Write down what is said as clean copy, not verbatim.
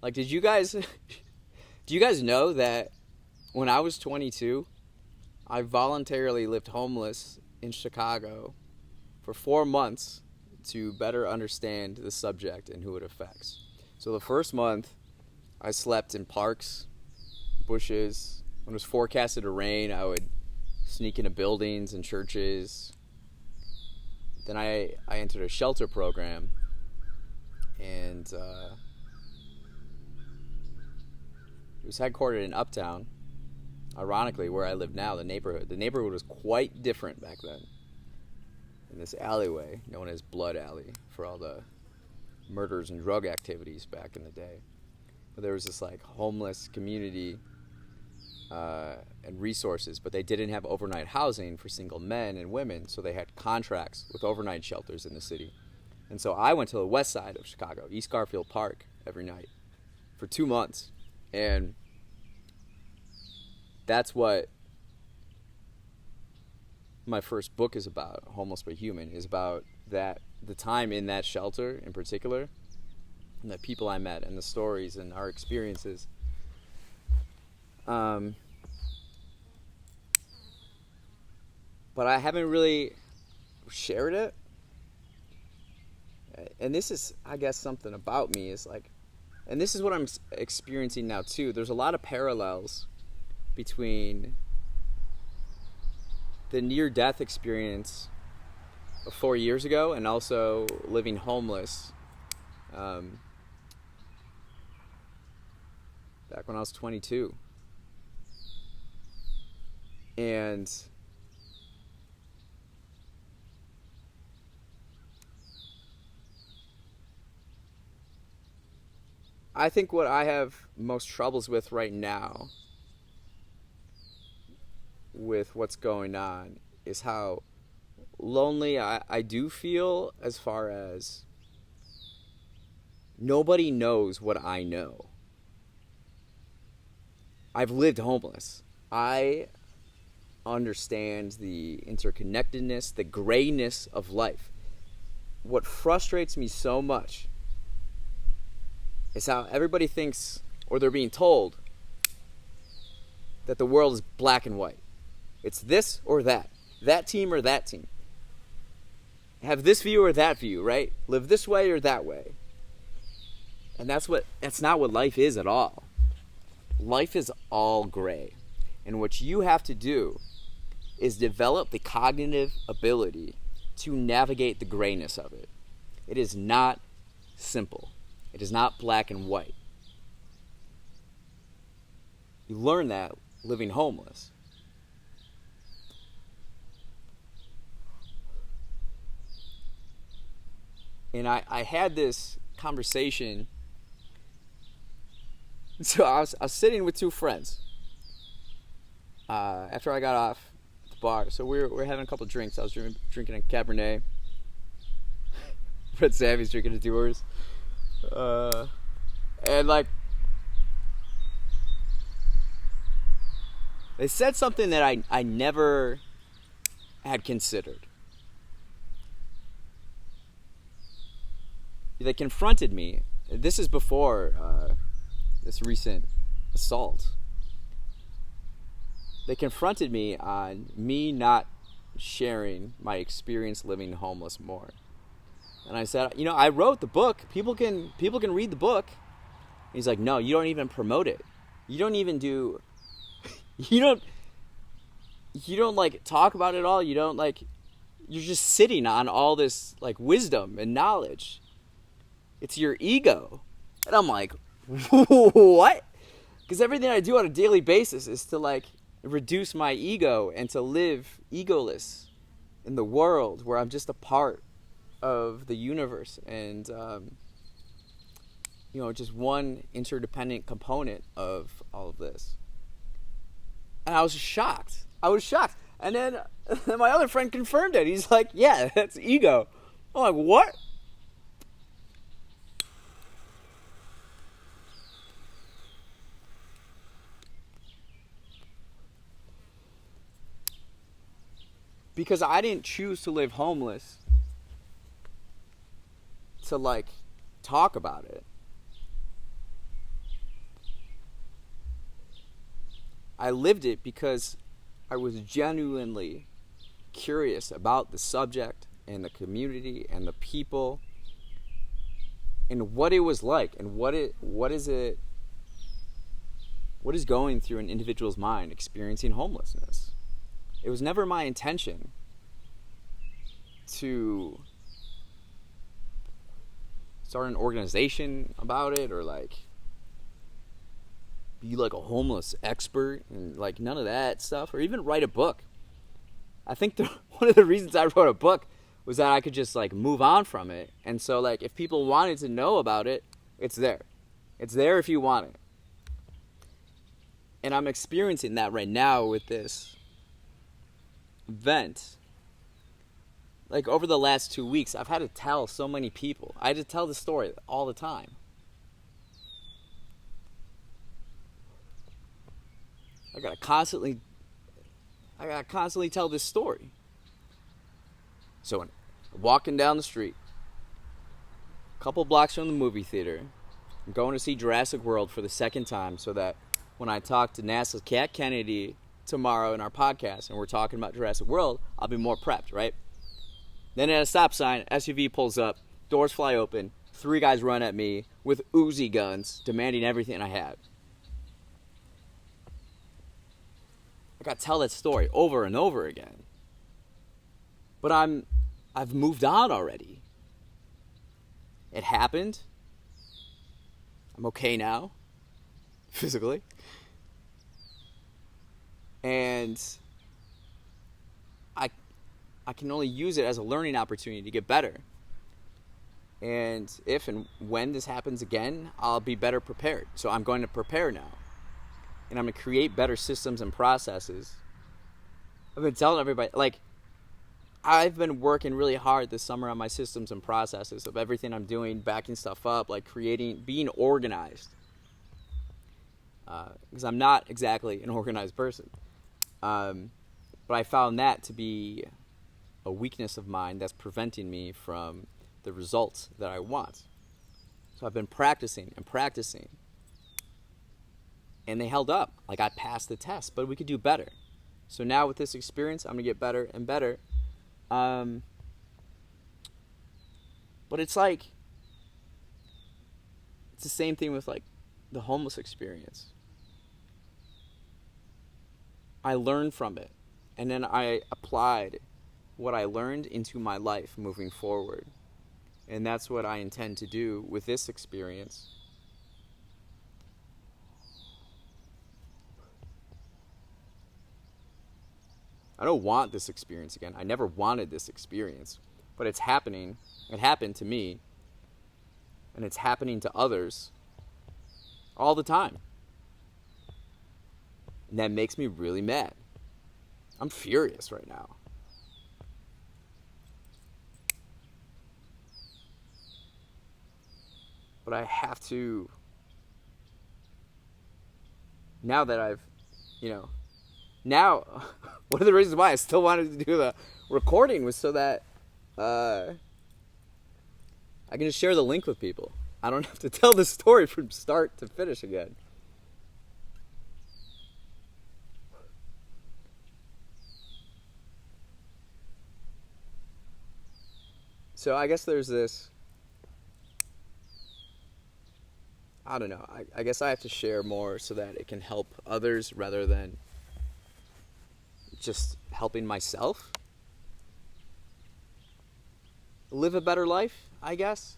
Like, do you guys know that when I was 22, I voluntarily lived homeless in Chicago for 4 months to better understand the subject and who it affects. So the first month, I slept in parks, bushes. When it was forecasted to rain, I would sneak into buildings and churches. Then I entered a shelter program, and it was headquartered in Uptown. Ironically, where I live now, the neighborhood was quite different back then. In this alleyway, known as Blood Alley, for all the murders and drug activities back in the day. But there was this like homeless community and resources, but they didn't have overnight housing for single men and women, so they had contracts with overnight shelters in the city. And so I went to the west side of Chicago, East Garfield Park, every night for 2 months. And that's what my first book is about, Homeless But Human, is about that, the time in that shelter in particular, and the people I met and the stories and our experiences. But I haven't really shared it. And this is, I guess, something about me is like, and this is what I'm experiencing now too. There's a lot of parallels between the near-death experience of 4 years ago and also living homeless back when I was 22. And I think what I have most troubles with right now with what's going on is how lonely I do feel, as far as nobody knows what I know. I've lived homeless. I understand the interconnectedness, the grayness of life. What frustrates me so much is how everybody thinks, or they're being told, that the world is black and white. It's this or that team or that team. Have this view or that view, right? Live this way or that way. And that's not what life is at all. Life is all gray. And what you have to do is develop the cognitive ability to navigate the grayness of it. It is not simple. It is not black and white. You learn that living homeless. And I had this conversation. So I was sitting with two friends after I got off the bar. So we were having a couple of drinks. I was drinking a Cabernet. Fred Sammy's drinking a Dewar's. And like, they said something that I never had considered. They confronted me. This is before this recent assault. They confronted me on me not sharing my experience living homeless more. And I said, I wrote the book. People can read the book. And he's like, no, you don't even promote it. You don't even do. You don't like talk about it all. You don't like. You're just sitting on all this like wisdom and knowledge. It's your ego. And I'm like, what? Because everything I do on a daily basis is to like reduce my ego and to live egoless in the world where I'm just a part of the universe and just one interdependent component of all of this. And I was shocked. And then my other friend confirmed it. He's like, yeah, that's ego. I'm like, what? Because I didn't choose to live homeless to like talk about it. I lived it because I was genuinely curious about the subject and the community and the people and what it was like and what is going through an individual's mind experiencing homelessness. It was never my intention to start an organization about it or like be like a homeless expert and like none of that stuff, or even write a book. I think one of the reasons I wrote a book was that I could just like move on from it. And so like if people wanted to know about it, it's there. It's there if you want it. And I'm experiencing that right now with this event. Like over the last 2 weeks, I've had to tell so many people. I had to tell the story all the time. I gotta constantly tell this story. So when walking down the street, a couple blocks from the movie theater, I'm going to see Jurassic World for the second time so that when I talk to NASA's Kat Kennedy tomorrow in our podcast and we're talking about Jurassic World, I'll be more prepped, right? Then at a stop sign, SUV pulls up, doors fly open, 3 guys run at me with Uzi guns, demanding everything I had. I gotta tell that story over and over again. But I've moved on already. It happened. I'm okay now, physically. And I can only use it as a learning opportunity to get better. And if and when this happens again, I'll be better prepared. So I'm going to prepare now. And I'm going to create better systems and processes. I've been telling everybody, like, I've been working really hard this summer on my systems and processes of everything I'm doing, backing stuff up, like creating, being organized. Because I'm not exactly an organized person. But I found that to be a weakness of mine that's preventing me from the results that I want. So I've been practicing and practicing. And they held up. Like I passed the test, but we could do better. So now with this experience, I'm going to get better and better. But it's like, it's the same thing with like the homeless experience. I learned from it. And then I applied what I learned into my life moving forward. And that's what I intend to do with this experience. I don't want this experience again. I never wanted this experience. But it's happening. It happened to me. And it's happening to others all the time. And that makes me really mad. I'm furious right now. But I have to, now that I've, now, one of the reasons why I still wanted to do the recording was so that I can just share the link with people. I don't have to tell the story from start to finish again. So I guess there's this, I don't know, I guess I have to share more so that it can help others rather than just helping myself live a better life, I guess.